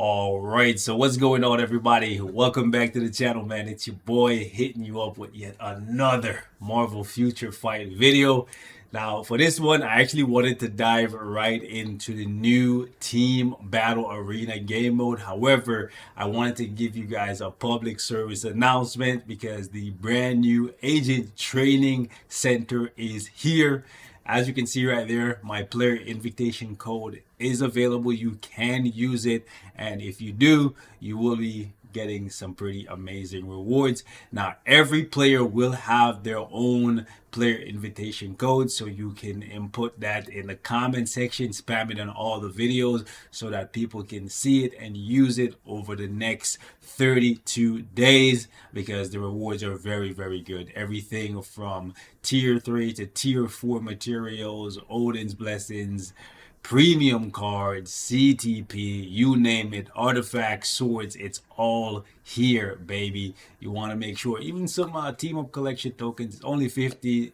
All right, so what's going on, everybody? Welcome back to the channel, man. It's your boy hitting you up with yet another Marvel Future Fight video. Now, for this one, I actually wanted to dive right into the new Team Battle Arena game mode. However, I wanted to give you guys a public service announcement because the brand new Agent Training Center is here. As you can see right there, my player invitation code is available. You can use it, and if you do, you will be getting some pretty amazing rewards. Now, every player will have their own player invitation code, so you can input that in the comment section, spam it on all the videos so that people can see it and use it over the next 32 days, because the rewards are very, very good. Everything from tier 3 to tier 4 materials, Odin's blessings, premium cards, CTP, you name it, artifacts, swords, it's all here, baby. You want to make sure, even some team up collection tokens, it's only 50.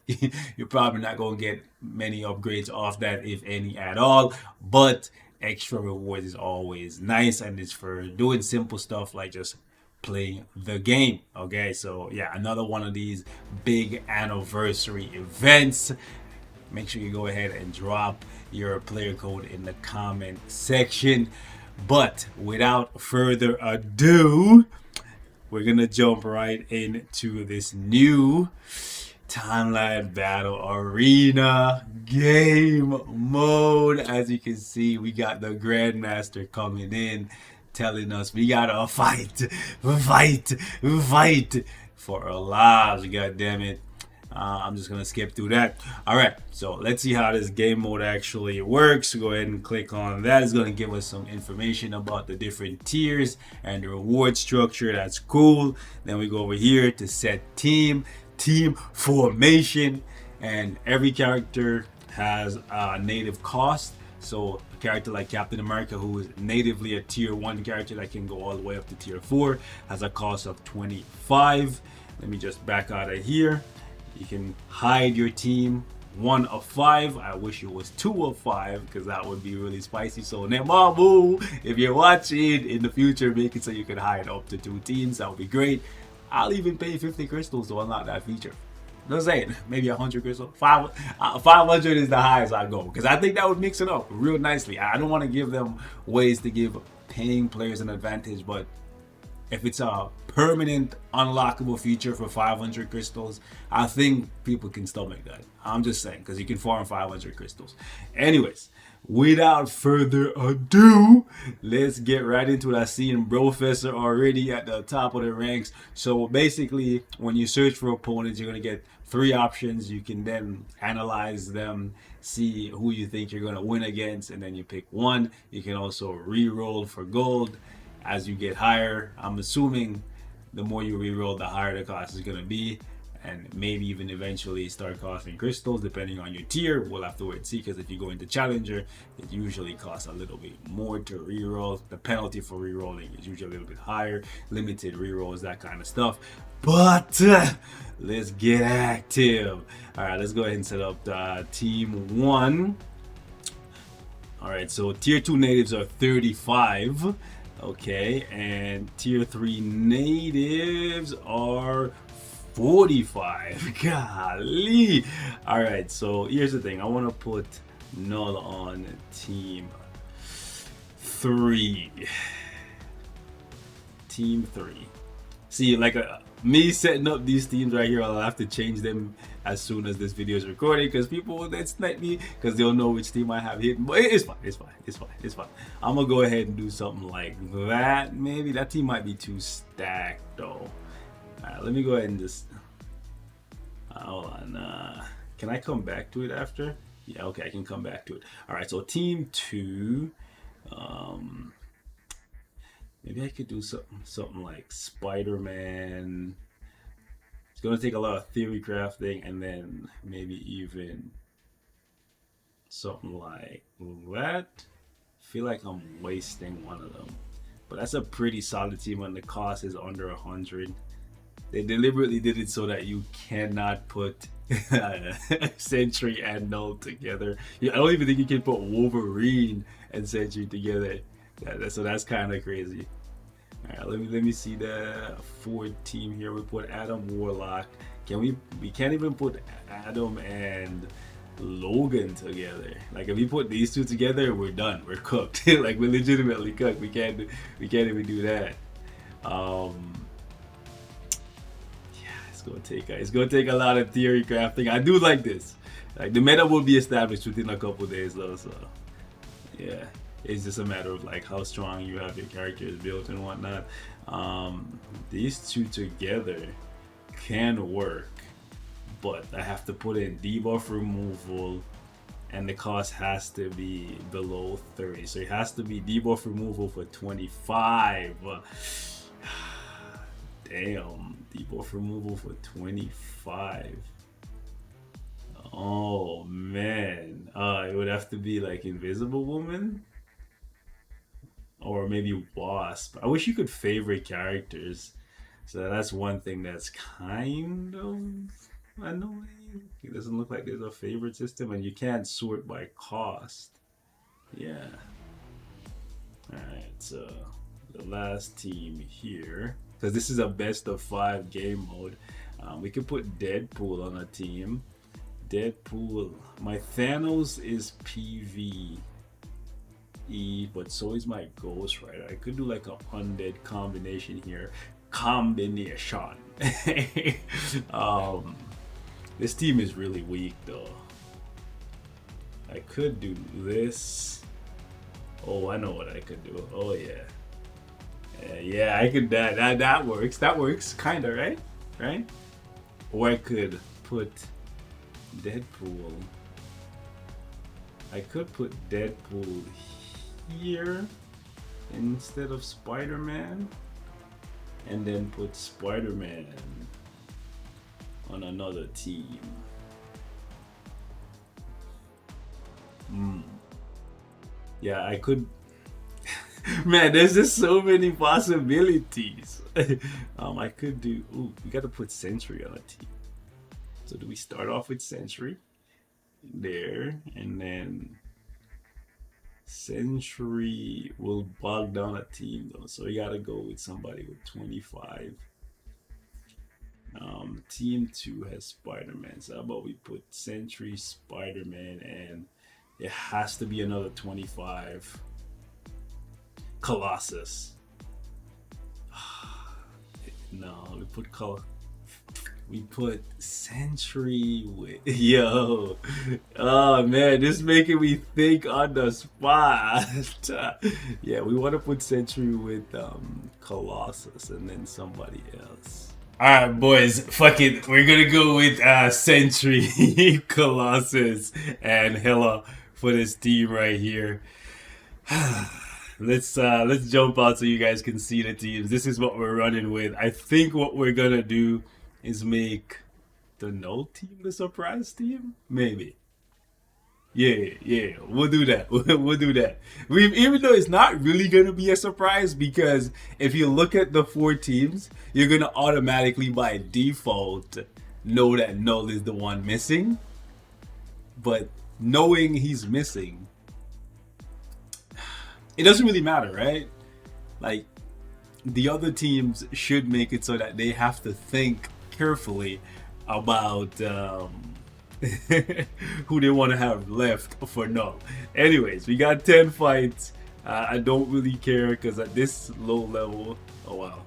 You're probably not going to get many upgrades off that, if any at all, but extra rewards is always nice, and it's for doing simple stuff like just playing the game. Okay, so yeah, another one of these big anniversary events. Make sure you go ahead and drop your player code in the comment section. But without further ado, we're gonna jump right into this new Timeline Battle Arena game mode. As you can see, we got the Grandmaster coming in, telling us we gotta fight for our lives. God damn it. I'm just gonna skip through that. All right, so let's see how this game mode actually works. Go ahead and click on that. It's gonna give us some information about the different tiers and the reward structure. That's cool. Then we go over here to set team formation, and every character has a native cost. So a character like Captain America, who is natively a tier 1 character that can go all the way up to tier 4, has a cost of 25. Let me just back out of here. You can hide your team 1 of 5. I wish it was 2 of 5, because that would be really spicy. So Nemamu, if you're watching in the future, make it so you can hide up to 2 teams. That would be great. I'll even pay 50 crystals to unlock that feature. Just saying, maybe 100 crystals. 500 is the highest I go, because I think that would mix it up real nicely. I don't want to give them ways to give paying players an advantage, but if it's a permanent unlockable feature for 500 crystals, I think people can stomach that. I'm just saying, because you can farm 500 crystals. Anyways, without further ado, let's get right into it. I see Brofessor already at the top of the ranks. So basically, when you search for opponents, you're going to get 3 options. You can then analyze them, see who you think you're going to win against, and then you pick one. You can also re-roll for gold as you get higher. I'm assuming the more you reroll, the higher the cost is going to be, and maybe even eventually start costing crystals depending on your tier. We'll have to wait and see, because if you go into Challenger, it usually costs a little bit more to reroll. The penalty for rerolling is usually a little bit higher, limited rerolls, that kind of stuff. But let's get active. All right, let's go ahead and set up the team 1. All right, so tier 2 natives are 35. Okay, and tier 3 natives are 45. Golly. All right, so here's the thing. I want to put Null on team 3. Team 3. See, like me setting up these teams right here, I'll have to change them as soon as this video is recorded, because people will then snipe me, because they'll know which team I have hidden. But it's fine. I'm gonna go ahead and do something like that. Maybe that team might be too stacked though. All right, let me go ahead and just hold on. Can I come back to it after? Yeah, okay, I can come back to it. All right, so team 2. Maybe I could do something like Spider-Man. It's gonna take a lot of theory crafting, and then maybe even something like that. I feel like I'm wasting one of them, but that's a pretty solid team when the cost is under 100. They deliberately did it so that you cannot put Sentry and Null together. I don't even think you can put Wolverine and Sentry together. So that's kind of crazy. All right, let me see the Ford team here. We put Adam Warlock. Can we can't even put Adam and Logan together. Like if we put these two together, we're done. We're cooked. Like we're legitimately cooked. We can't even do that. Um, yeah, it's gonna take a lot of theory crafting. I do like this. Like the meta will be established within a couple days though, so yeah. It's just a matter of like how strong you have your characters built and whatnot. These two together can work, but I have to put in debuff removal and the cost has to be below 30. So it has to be debuff removal for 25. Damn, debuff removal for 25. Oh man, it would have to be like Invisible Woman or maybe Wasp. I wish you could favorite characters. So that's one thing that's kind of annoying. It doesn't look like there's a favorite system and you can't sort by cost. Yeah. Alright, so the last team here, because this is a best of 5 game mode, we could put Deadpool on a team. Deadpool, my Thanos is PvE, but so is my Ghost Rider. I could do like a undead combination here. This team is really weak though. I could do this. Oh, I know what I could do. Oh yeah. Yeah, I could that works. That works kinda, right? Right? Or I could put Deadpool. I could put Deadpool here instead of Spider-Man, and then put Spider-Man on another team. Yeah, I could. Man, there's just so many possibilities. I could do. Ooh, we got to put Sentry on a team. So do we start off with Sentry there, and then Sentry will bog down a team though, so we gotta go with somebody with 25. Team 2 has Spider-Man, so how about we put Sentry, Spider-Man, and it has to be another 25. Colossus. No, we put Sentry with yo. Oh man, this is making me think on the spot. Yeah, we want to put Sentry with Colossus and then somebody else. Alright boys, fuck it. We're gonna go with Sentry, Colossus, and Hela for this team right here. Let's jump out so you guys can see the teams. This is what we're running with. I think what we're gonna do is make the null team the surprise team. Maybe. Yeah, we'll do that. We'll do that. Even though it's not really gonna be a surprise, because if you look at the 4 teams, you're gonna automatically by default know that null is the one missing. But knowing he's missing, it doesn't really matter, right? Like, the other teams should make it so that they have to think carefully about who they want to have left for null. Anyways, we got 10 fights. I don't really care because at this low level, oh wow.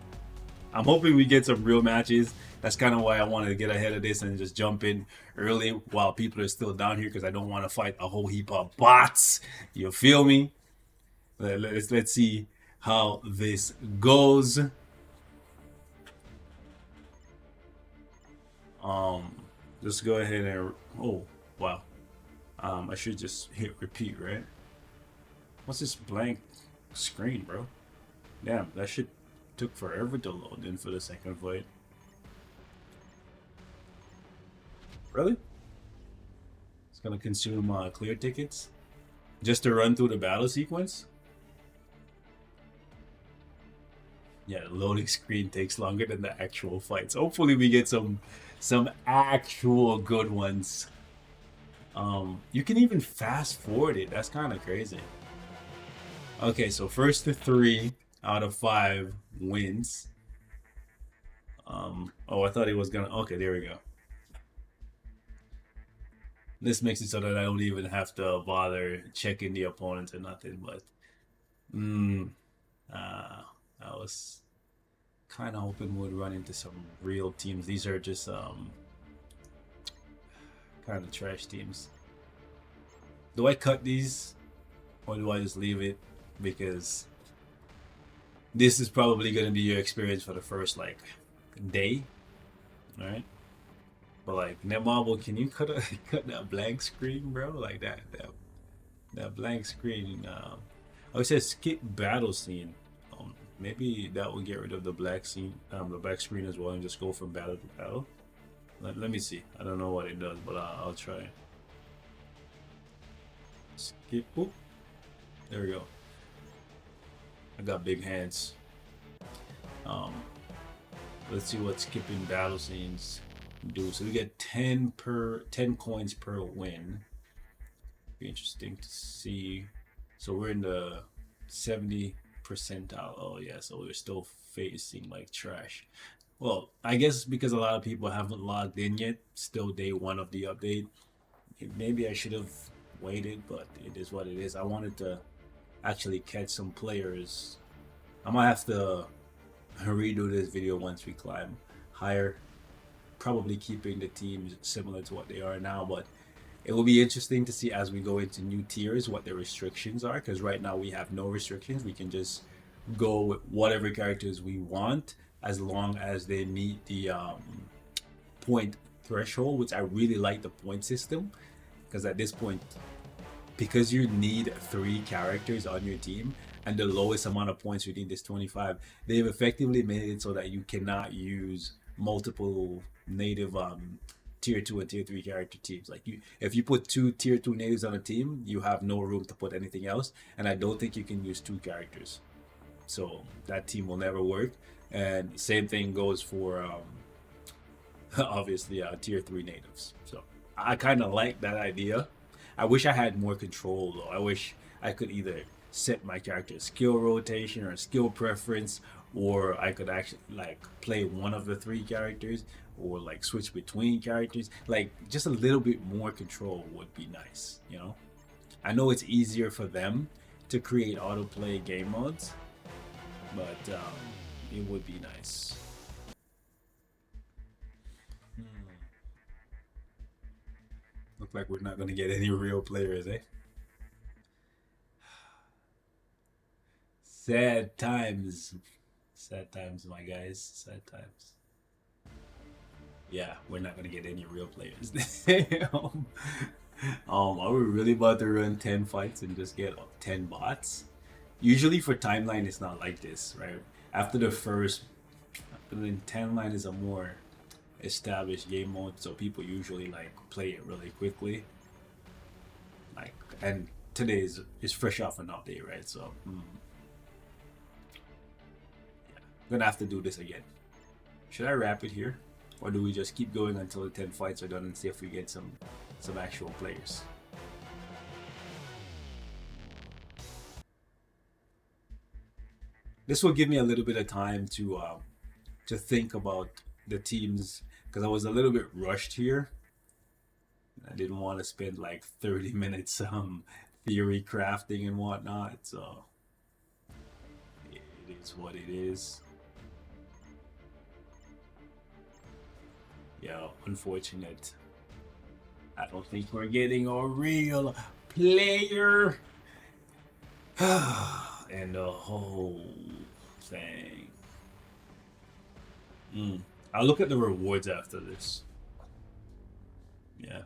I'm hoping we get some real matches. That's kind of why I wanted to get ahead of this and just jump in early while people are still down here, because I don't want to fight a whole heap of bots. You feel me? Let's see how this goes. Just go ahead and oh wow. I should just hit repeat, right? What's this blank screen, bro? Damn, that shit took forever to load in for the second fight. Really? It's gonna consume clear tickets just to run through the battle sequence. Yeah, the loading screen takes longer than the actual fights. Hopefully we get some actual good ones. You can even fast forward it. That's kind of crazy. Okay, so first to 3 out of 5 wins. Oh, I thought he was gonna. Okay, there we go. This makes it so that I don't even have to bother checking the opponents or nothing. But, mm, uh, I was kind of hoping we would run into some real teams. These are just kind of trash teams. Do I cut these or do I just leave it? Because this is probably going to be your experience for the first like day, all right? But like Netmarble, can you cut that blank screen, bro? Like that blank screen. Oh, it says skip battle scene. Maybe that will get rid of the black scene, the black screen as well, and just go from battle to battle. Let me see. I don't know what it does, but I'll try. Skip. Oop. There we go. I got big hands. Um, let's see what skipping battle scenes do. So we get 10 coins per win. Be interesting to see. So we're in the 70 percentile. Oh yeah, so we're still facing like trash. Well, I guess because a lot of people haven't logged in yet, still day one of the update. Maybe I should have waited, but it is what it is. I wanted to actually catch some players. I might have to redo this video once we climb higher, probably keeping the teams similar to what they are now, but it will be interesting to see as we go into new tiers what the restrictions are, because right now we have no restrictions. We can just go with whatever characters we want as long as they meet the point threshold, which I really like the point system, because at this point, because you need 3 characters on your team and the lowest amount of points you need is 25, they've effectively made it so that you cannot use multiple native tier 2 and tier 3 character teams. Like if you put 2 tier 2 natives on a team, you have no room to put anything else, and I don't think you can use 2 characters, so that team will never work. And same thing goes for obviously tier 3 natives. So I kind of like that idea. I wish I had more control though. I wish I could either set my character's skill rotation or skill preference, or I could actually like play one of the 3 characters, or like switch between characters. Like just a little bit more control would be nice, you know? I know it's easier for them to create autoplay game modes, but it would be nice. Look like we're not gonna get any real players, eh? Sad times. Sad times, my guys. Sad times. Yeah, we're not gonna get any real players. Are we really about to run 10 fights and just get 10 bots? Usually for timeline, it's not like this, right? After the first, but then timeline is a more established game mode, so people usually like play it really quickly. Like, and today is fresh off an update, right? So, yeah, I'm gonna have to do this again. Should I wrap it here, or do we just keep going until the 10 fights are done and see if we get some actual players? This will give me a little bit of time to think about the teams, because I was a little bit rushed here. I didn't want to spend like 30 minutes theory crafting and whatnot. So it is what it is. Yeah, unfortunate. I don't think we're getting a real player. And the whole thing. I'll look at the rewards after this. Yeah.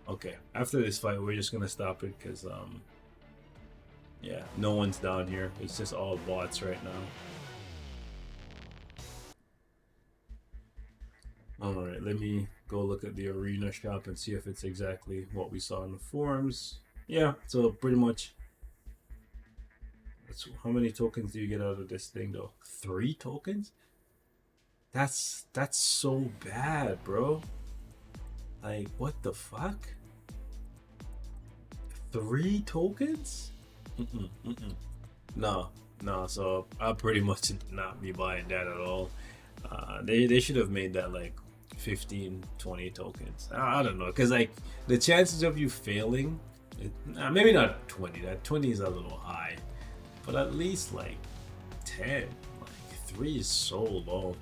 Okay. After this fight, we're just gonna stop it because yeah, no one's down here. It's just all bots right now. Alright, let me go look at the arena shop and see if it's exactly what we saw in the forums. Yeah, so pretty much. How many tokens do you get out of this thing though? 3 tokens? That's so bad, bro. Like, what the fuck? 3 tokens? No, no. So I'll pretty much not be buying that at all. They should have made that like 15, 20 tokens. I don't know, because like the chances of you failing, maybe not 20. That 20 is a little high, but at least like 10. Like 3 is so low.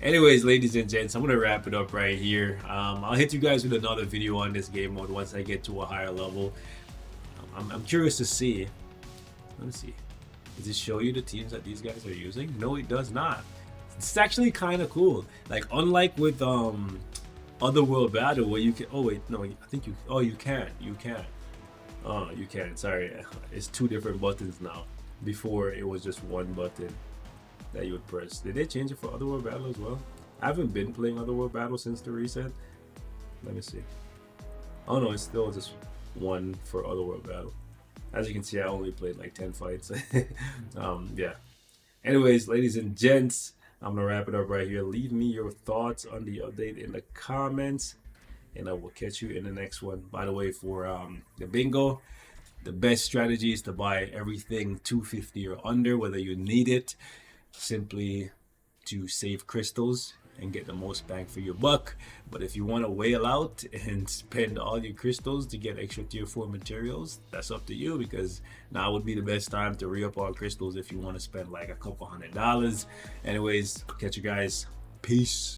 Anyways, ladies and gents, I'm gonna wrap it up right here. I'll hit you guys with another video on this game mode once I get to a higher level. I'm curious to see. Let me see. Does it show you the teams that these guys are using? No, it does not. It's actually kind of cool. Like unlike with Other World Battle where you can. Oh wait, no, I think you. Oh, you can. You can. Oh, you can. Sorry, it's 2 different buttons now. Before it was just 1 button that you would press. Did they change it for Other World Battle as well? I haven't been playing Other World Battle since the reset. Let me see. Oh no, it's still just 1 for Other World Battle. As you can see, I only played like 10 fights. Yeah. Anyways, ladies and gents, I'm gonna wrap it up right here. Leave me your thoughts on the update in the comments, and I will catch you in the next one. By the way, for the bingo, the best strategy is to buy everything 250 or under, whether you need it, simply to save crystals and get the most bang for your buck. But if you want to whale out and spend all your crystals to get extra tier 4 materials, that's up to you, because now would be the best time to re-up all crystals if you want to spend like a couple $100. Anyways, catch you guys. Peace.